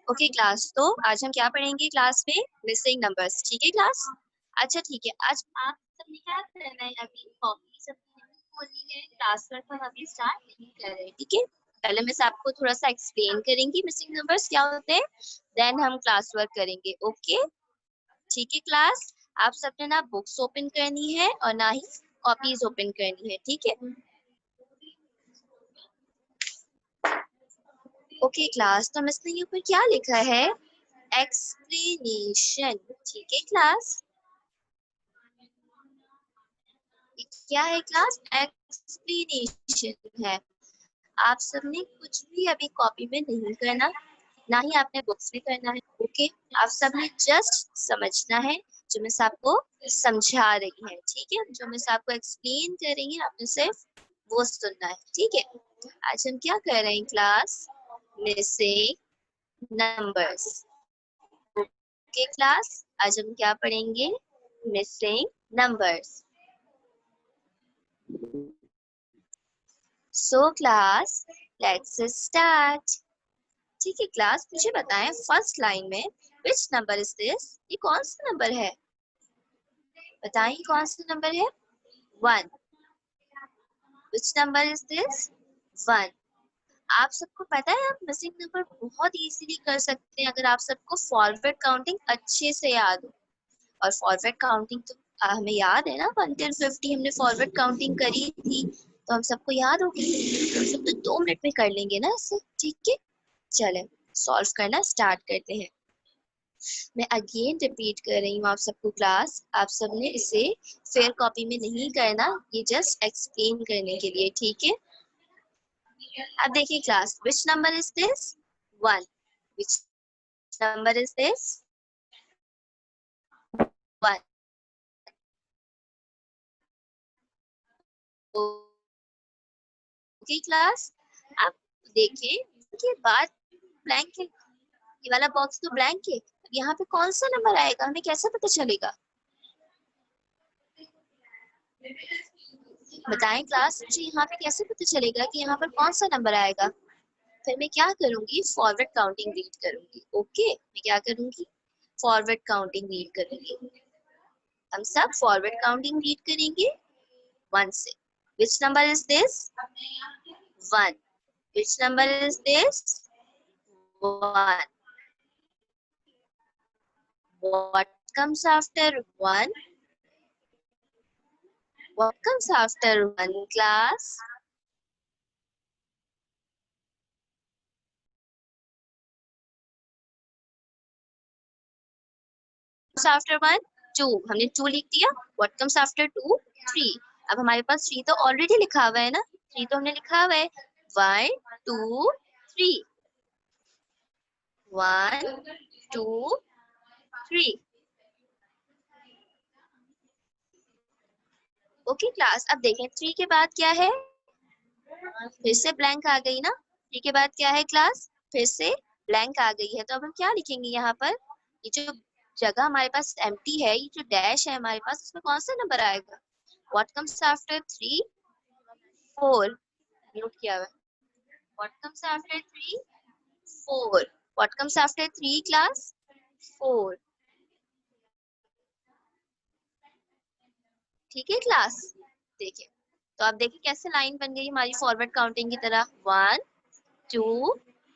Okay class, तो आज हम क्या पढ़ेंगे क्लास में? Missing numbers. ठीक है क्लास? अच्छा ठीक है, आज आप सबने क्या करना है? अभी कॉपी सबने नहीं खोली है, क्लास वर्क हम अभी स्टार्ट नहीं कर रहे, ठीक है? पहले मैं आपको थोड़ा सा एक्सप्लेन करेंगी मिसिंग नंबर्स क्या होते हैं, देन हम क्लास वर्क करेंगे। ओके ठीक है क्लास? आप सबने ना बुक्स ओपन करनी है और ना ही कॉपीज ओपन करनी है, ठीक है? ओके क्लास, तो हम इसमें ऊपर क्या लिखा है? एक्सप्लेनेशन। ठीक है क्लास? क्या है क्लास? एक्सप्लेनेशन है। आप सबने कुछ भी अभी कॉपी में नहीं करना, ना ही आपने बुक्स में करना है। ओके, आप सबने जस्ट समझना है जो मैं आपको समझा रही है, ठीक है? जो मैं आपको एक्सप्लेन कर रही है, आपने सिर्फ वो सुनना है, ठीक है? आज हम क्या कर रहे हैं class? Missing numbers. Okay class, आज हम क्या पढ़ेंगे? Missing numbers. So class, let's start. ठीक है क्लास, मुझे बताएं फर्स्ट लाइन में विच नंबर इज दिस? ये कौन सा नंबर है? बताएं कौन सा नंबर है? 1। Which number is this? 1। आप सबको पता है आप मिसिंग नंबर बहुत इजीली कर सकते हैं अगर आप सबको फॉरवर्ड काउंटिंग अच्छे से याद हो। और फॉरवर्ड काउंटिंग तो हमें याद है ना, 1 till 50 हमने फॉरवर्ड काउंटिंग करी थी, तो हम सबको याद होगी। हम सब तो 2 मिनट में कर लेंगे ना इससे, ठीक है? चलें सॉल्व करना स्टार्ट करते हैं। मैं अगेन रिपीट कर रही हूँ आप सबको क्लास, आप सबने इसे फेयर कॉपी में नहीं करना, ये जस्ट एक्सप्लेन करने के लिए, ठीक है? अब देखिए class, which number is this? 1। Which number is this? 1। Okay class, आप देखिए के बाद ब्लैंक है, ये वाला बॉक्स तो ब्लैंक है। यहाँ पे कौन सा नंबर आएगा हमें कैसे पता चलेगा? बताएं क्लास, मुझे यहाँ पे कैसे पता चलेगा कि यहाँ पर कौन सा नंबर आएगा? फिर मैं क्या करूंगी? फॉरवर्ड काउंटिंग रीड करूंगी। ओके, मैं क्या करूंगी? फॉरवर्ड काउंटिंग रीड करूंगी। हम सब फॉरवर्ड काउंटिंग रीड करेंगे 1 से। Which number is this? 1। Which number is this? 1। What comes after 1? What comes after 1 class? Comes after 1? 2। हमने 2 लिख दिया। What comes after 2? 3। अब हमारे पास 3 तो ऑलरेडी लिखा हुआ है ना, 3 तो हमने लिखा हुआ है। 1 2 3। 1 2 3। ओके क्लास, अब देखें 3 के बाद क्या है? फिर से ब्लैंक आ गई ना। 3 के बाद क्या है क्लास? फिर से ब्लैंक आ गई है, तो अब हम क्या लिखेंगे यहाँ पर? ये जो जगह हमारे पास एम्प्टी है, ये जो डैश है हमारे पास, इसमें कौन सा नंबर आएगा? What comes after 3? 4। म्यूट किया हुआ है। What comes after 3? 4। What comes after 3 class? 4। ठीक है क्लास? देखिए, तो आप देखिए कैसे लाइन बन गई हमारी फॉरवर्ड काउंटिंग की तरह। 1 2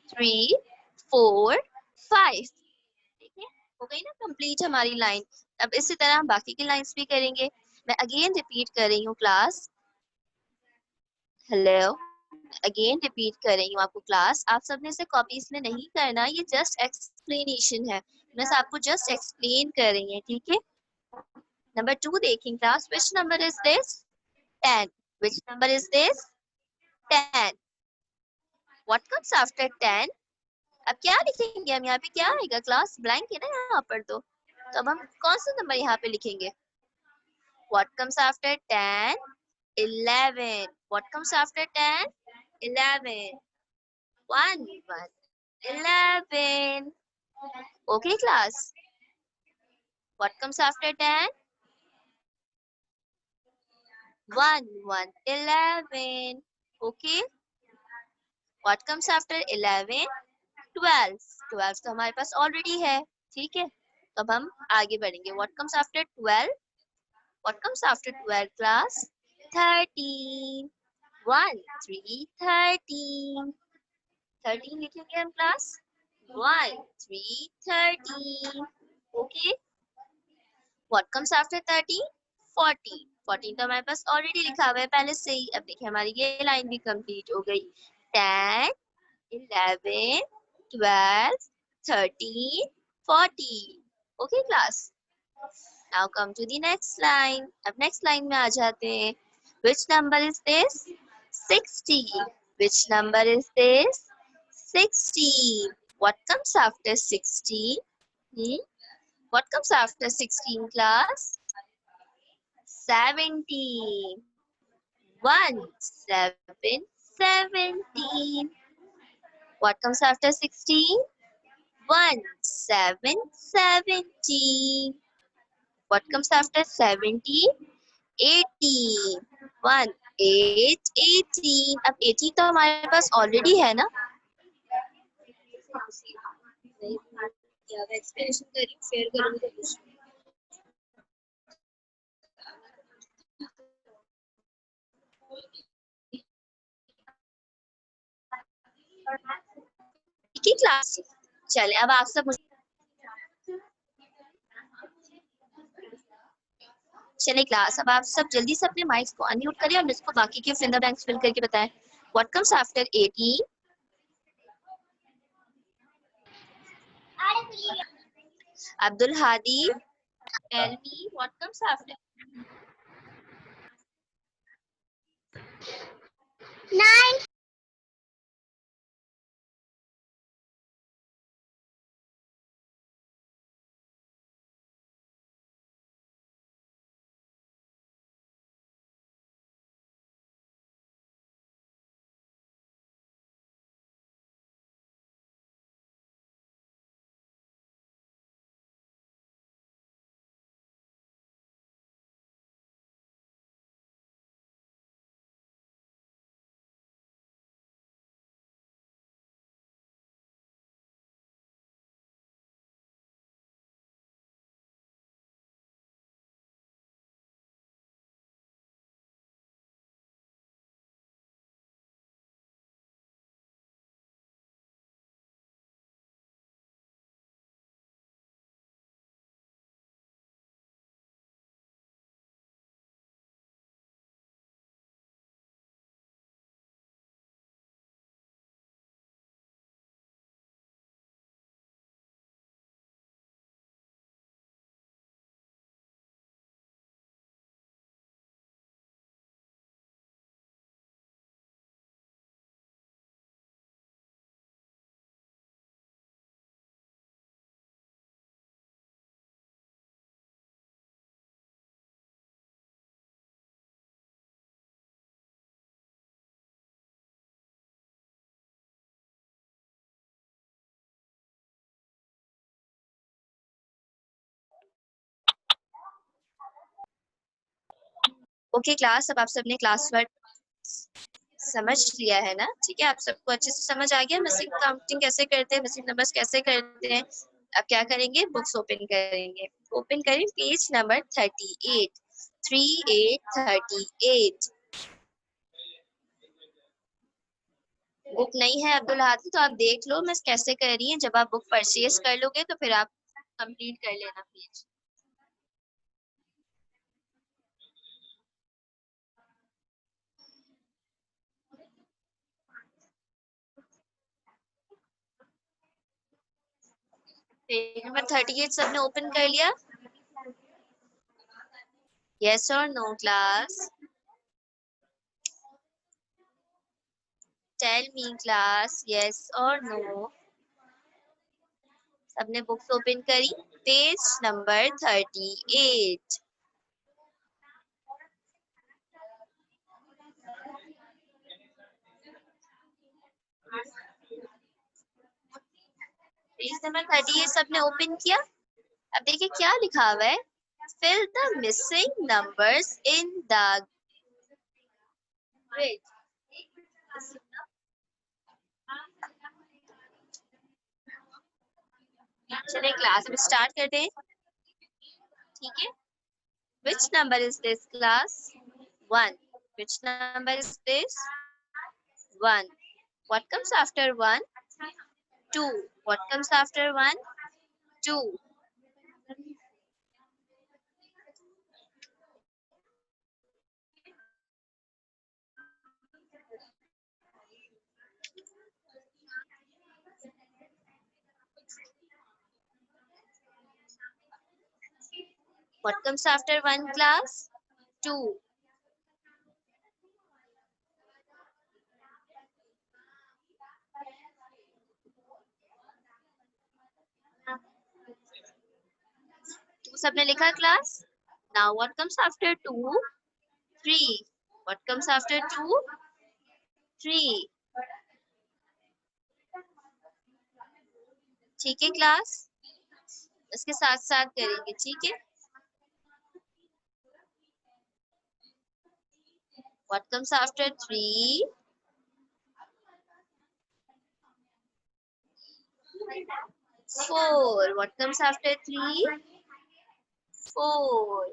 3 4 5। ठीक है, हो गई ना कंप्लीट हमारी लाइन। अब इसी तरह हम बाकी की लाइंस भी करेंगे। मैं अगेन रिपीट कर रही हूँ क्लास। हेलो, अगेन रिपीट कर रही हूँ आपको क्लास, आप सबने इसे कॉपीज में नहीं करना, ये जस्ट एक्सप्लेनेशन है, मैं आपको जस्ट एक्सप्लेन कर रही है, ठीक है? नंबर 2 देखें class, which number is this? 10। Which number is this? 10। What comes after 10? अब क्या लिखेंगे हम यहाँ पे? क्या आएगा क्लास? ब्लैंक है ना यहाँ पर, तो अब हम कौन सा नंबर यहाँ पे लिखेंगे? What comes after 10? 11. What comes after 10? 11. 1 1 11. Okay class, what comes after 10? 1 1 11. Okay, what comes after 11? 12. 12 तो हमारे पास ऑलरेडी है, ठीक है। तो अब हम आगे बढ़ेंगे। What comes after 12? What comes after 12 class? 13। 1 3 13। 13 लिखेंगे हम class. 1 3 13। Okay. What comes after 13? 14। 14 तो हमारे पास ऑलरेडी लिखा हुआ है पहले से ही। अब देखिए हमारी ये लाइन भी कंप्लीट हो गई। 10 11 12 13 14। Okay class. Now come to the next line. अब नेक्स्ट लाइन में आ जाते हैं। Which number is this? 60. Which number is this? 60. What comes after 60? Hmm? What comes after 16 class? 17. 1 7 17. What comes after 16? 1 7 17. What comes after 17? 18. 1 8 18. अब 18 तो हमारे पास already है ना। एक्सप्लेनेशन करी शेयर करूंगी तो ठीक है क्लास। चले अब आप सब चले क्लास। अब आप सब जल्दी से अपने माइक्स को अनम्यूट करिए और इसको बाकी के फिंगर ब्लैंक्स फिल करके बताएं। What comes after 18? Abdul Hadi, tell me what comes after 9. Okay class. अब आप सबने क्लास वर्क समझ लिया है ना? ठीक है, आप सबको अच्छे से समझ आ गया मिसिंग काउंटिंग कैसे करते हैं, मिसिंग नंबर्स कैसे करते हैं। अब क्या करेंगे? बुक्स ओपन करेंगे। ओपन करें पेज नंबर 38। 38 बुक नहीं है अब्दुल हादी तो आप देख लो मैं कैसे कर रही है। जब आप बुक परचेज कर लोगे तो फिर आप कंप्लीट कर लेना पेज। पेज नंबर 38 सबने ओपन कर लिया? यस और no class? Tell me class, yes और नो? सबने बुक्स ओपन करी? Page number 38। पेज नंबर 38 सबने ओपन किया? अब देखिए क्या लिखा हुआ है। Fill the missing numbers in the grid. चलिए क्लास में स्टार्ट करते हैं, ठीक है। Which number is this, class? 1. Which number is this? 1. What comes after 1? 2. What comes after 1? 2. What comes after 1, class? 2. सबने लिखा class? Now what comes after 2? 3. What comes after 2? 3. ठीक है क्लास, इसके साथ साथ करेंगे, ठीक है। What comes after 3? 4. What comes after 3? 4.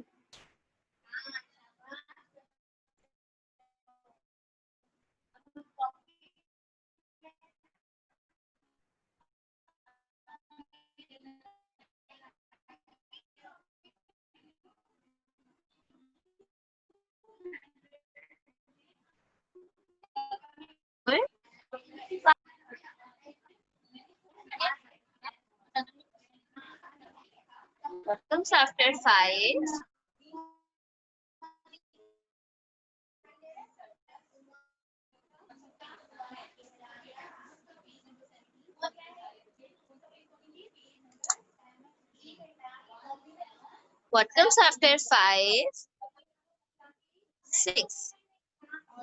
What comes after 5? What comes after 5? 6.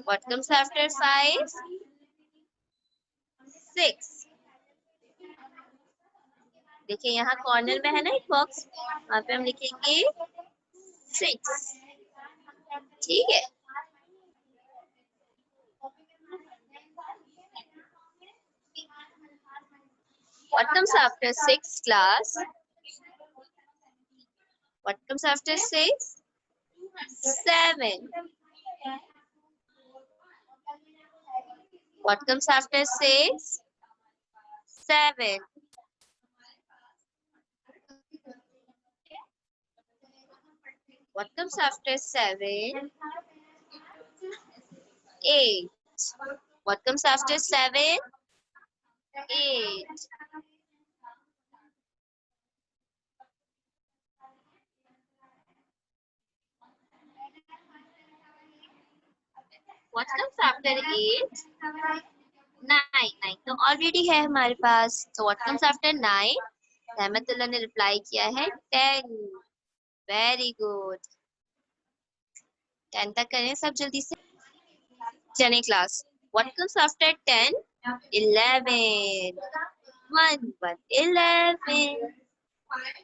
What comes after 5? 6. देखिए यहाँ कॉर्नर में है ना एक बॉक्स, वहां पे हम लिखेंगे 6, ठीक है। What comes after 6, class? What comes after 6? 7. What comes after 6? 7. What comes after 7? 8. What comes after 7? 8. What comes after 8? 9. 9 तो ऑलरेडी है हमारे पास, तो what comes after 9? रहमतुल्लाह ने रिप्लाई किया है 10. वेरी गुड, 10 तक करें सब जल्दी से। चलिए क्लास, what comes after 10? 11. 1 1 11,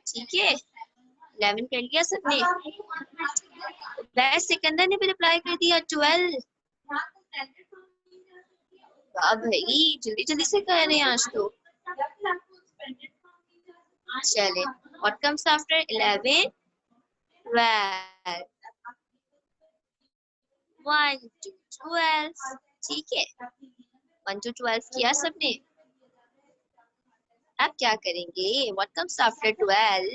ठीक है। 11 कर लिया सबने। वैसे सिकंदर ने भी रिप्लाई कर दिया 12। अब भाई जल्दी जल्दी से कर रहे हैं आज तो। चले, what comes after 11? 12. 1 to 12, ठीक है। 1 to 12 किया सबने। अब क्या करेंगे? what comes after 12?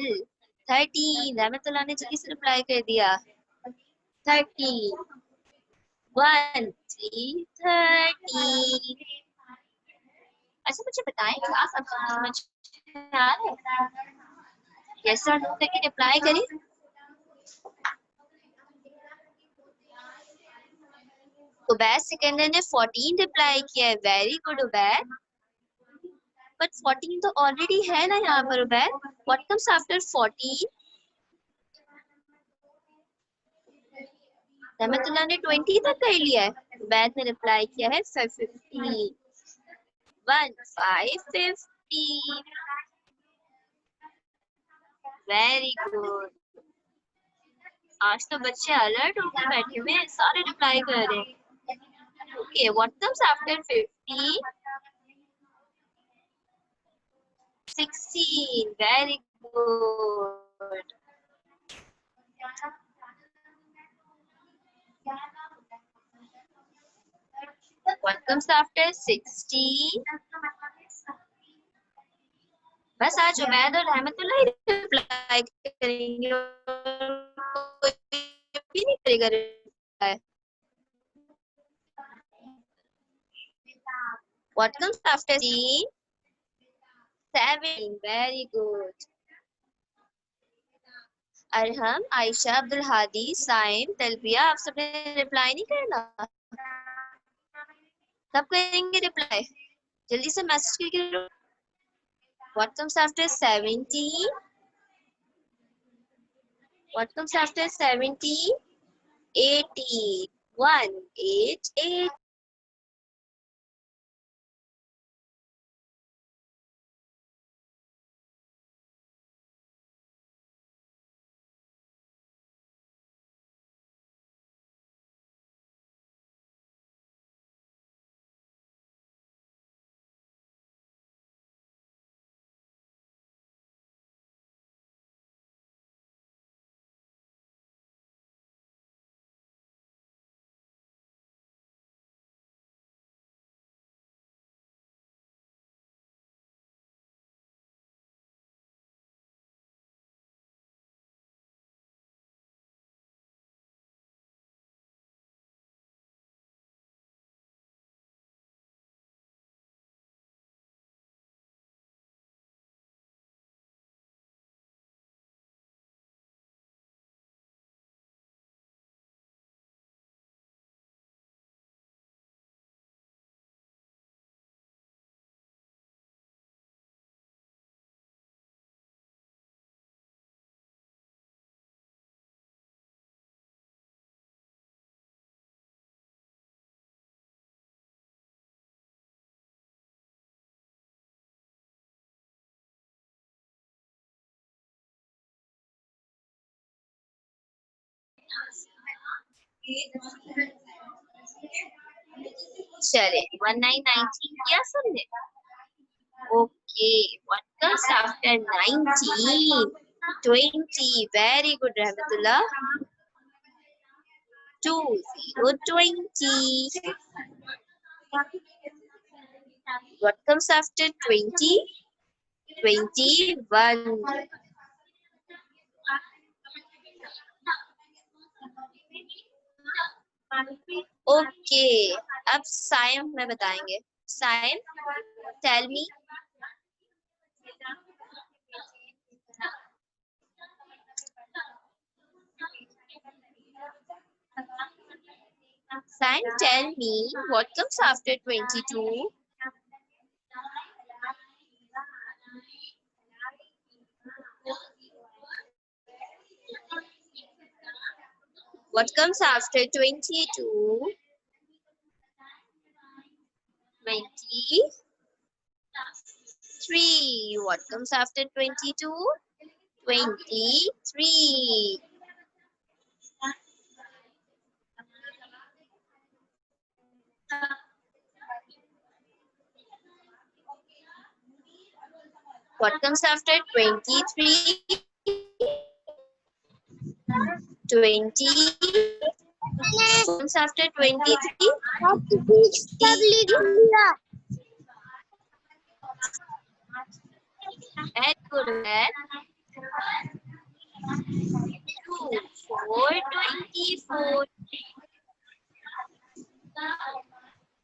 13. रहमतुल्लाह ने जल्दी से रिप्लाई कर दिया 13. 1 3 13। अच्छा मुझे बताएं क्लास, आपको समझ में आ रहा है? यस और नो करके रिप्लाई करें। उबैद सिकंदर ने 14 रिप्लाई किया है, वेरी गुड उबैद। बट 14 तो ऑलरेडी है ना यहाँ पर उबैद। What comes after 14? रहमतुल्लाह ने 20 तक कर लिया है। उबैद ने रिप्लाई किया है 50। 1 5 50। वेरी गुड, आज तो बच्चे अलर्ट होकर बैठे हुए हैं, सारे रिप्लाई कर रहे हैं। Okay, what comes after 50? 16. Very good. What comes after 16? बस आज उमैद और रहमतुल्लाह ही रिप्लाई करेंगे कोई भी नहीं करेगा reply. What comes after 16? 7. Very good. Arham, Ayesha, Abdul Hadi, Saim, Talbiya, आप सबने रिप्लाई नहीं करना. कब करेंगे रिप्लाई? जल्दी से मैसेज करके. What comes after 17? What comes after 17? 18. 188. चले 1919 किया सबने. Okay. What comes after 19? 20. Very good, रहमतुल्लाह. 2020. What comes after 20? 21. ओके. अब साइम में बताएंगे. Saim, tell me. Saim, tell me what comes after 22? What comes after 22? 23. What comes after 22? 23. What comes after 23? 20. What comes after 23? Very good, man. 2, 4, 24.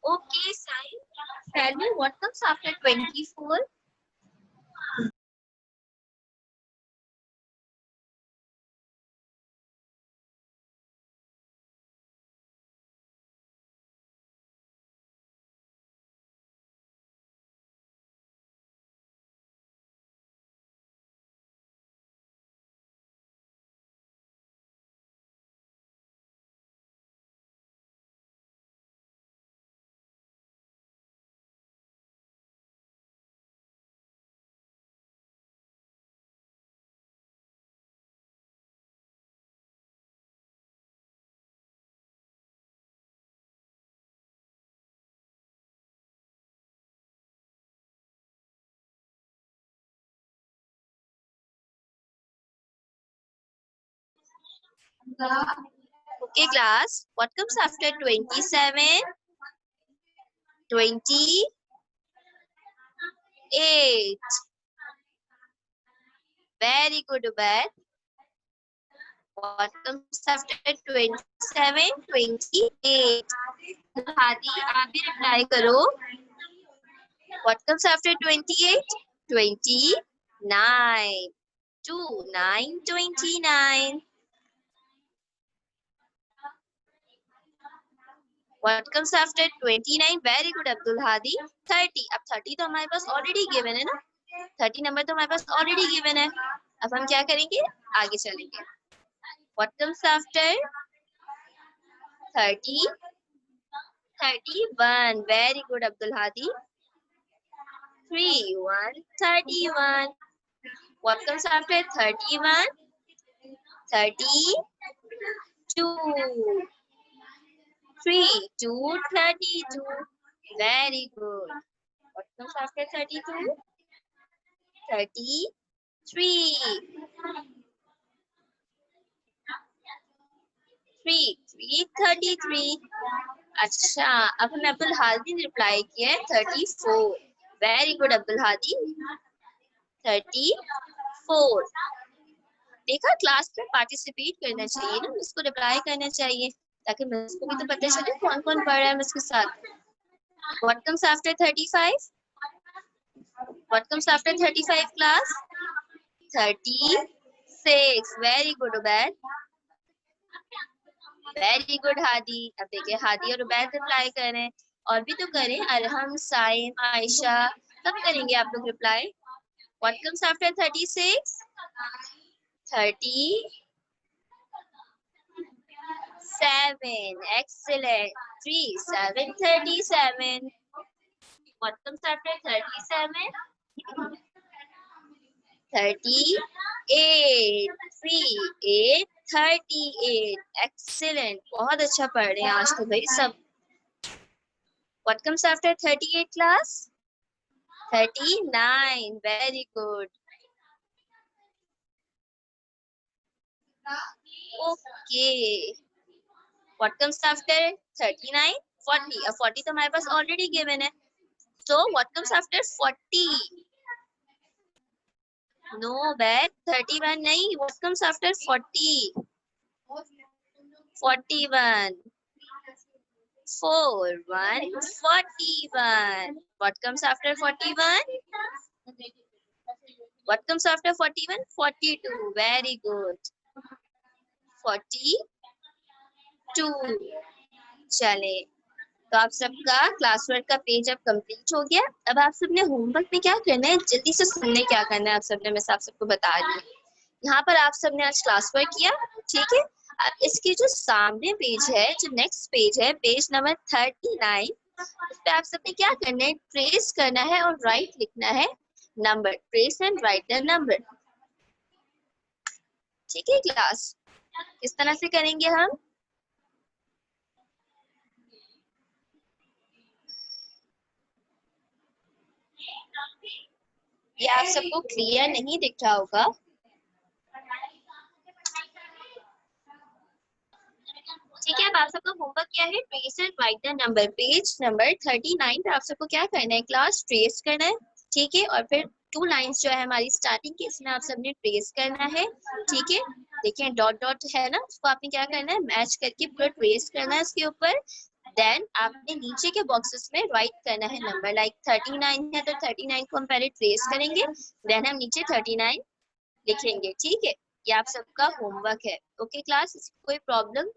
Okay, Sai. Tell me what comes after 24? Okay, class. What comes after 27? 28. Very good, Ubaid. What comes after 27? 28. Hadi, आप भी reply करो. What comes after 28? 29. 2, 9, 29. What comes after 29? Very good, Abdul Hadi. 30. अब 30 तो हमारे पास already given है ना? 30 number तो हमारे पास already given है. अब हम क्या करेंगे? आगे चलेंगे. What comes after 30? 31. Very good, Abdul Hadi. 3, 1, 31. What comes after 31? 32. 3, 2, 32. Very good. What comes after 32? 33. 3, 33. अच्छा, अब हमें अब्दुल हादी ने रिप्लाई किया है 34. Very good Abdul Hadi. 34. देखा, क्लास में पार्टिसिपेट करना चाहिए ना, उसको रिप्लाई करना चाहिए ताकि मुझको भी तो पता चले कौन कौन पढ़ रहा है मुझके साथ. What comes after 35? What comes after 35 class? 36. Very good, Ubaid. Very good, Hadi. अब देखिए हादी और उबैद रिप्लाई कर रहे हैं. और भी तो करें, अरहम, साइम, आयशा, सब करेंगे आप लोग reply. What comes after 36? 37. Excellent. 3, 7, 37. What comes after 37? 38. 3, 8, 38. Excellent. बहुत अच्छा पढ़ रहे हैं आज तो भाई सब. What comes after 38 class? 39. Very good. Okay. What comes after 39? 40. 40 तो हमारे पास already given है. So what comes after 40? No, bad. 31 नहीं. What comes after 40? 41. 4, 1, 41. What comes after 41? What comes after 41? 42. Very good. 42. चले, तो आप सबका क्लास वर्क का page अब कंप्लीट हो गया. अब आप सबने होमवर्क में क्या करना है, जल्दी से सुनने क्या करना है आप सबने, मैं आप सबको बता रही हूँ. यहाँ पर आप सबने आज क्लास वर्क किया, ठीक है. अब इसके जो सामने पेज है, जो नेक्स्ट पेज है, पेज नंबर 39, उस पे आप सबने क्या करना है, ट्रेस करना है और राइट लिखना है number. Trace and right the number. ठीक है क्लास, इस तरह से करेंगे हम. ये आप सबको क्लियर नहीं दिख रहा होगा. ठीक है, अब आप सबका होमवर्क क्या है, trace and right the number. Page number 39 पे आप सबको क्या करना है क्लास, ट्रेस करना है. ठीक है, और फिर 2 लाइंस जो है हमारी स्टार्टिंग की, इसमें आप सबने ट्रेस करना है. ठीक है, देखिए डॉट डॉट है ना, उसको आपने क्या करना है, मैच करके पूरा ट्रेस करना है उसके ऊपर. देन आपने नीचे के बॉक्सेस में राइट करना है नंबर. लाइक 39 है तो 39 को हम पहले ट्रेस करेंगे, देन हम नीचे 39 लिखेंगे. ठीक है, ये आप सबका होमवर्क है. ओके क्लास, कोई प्रॉब्लम?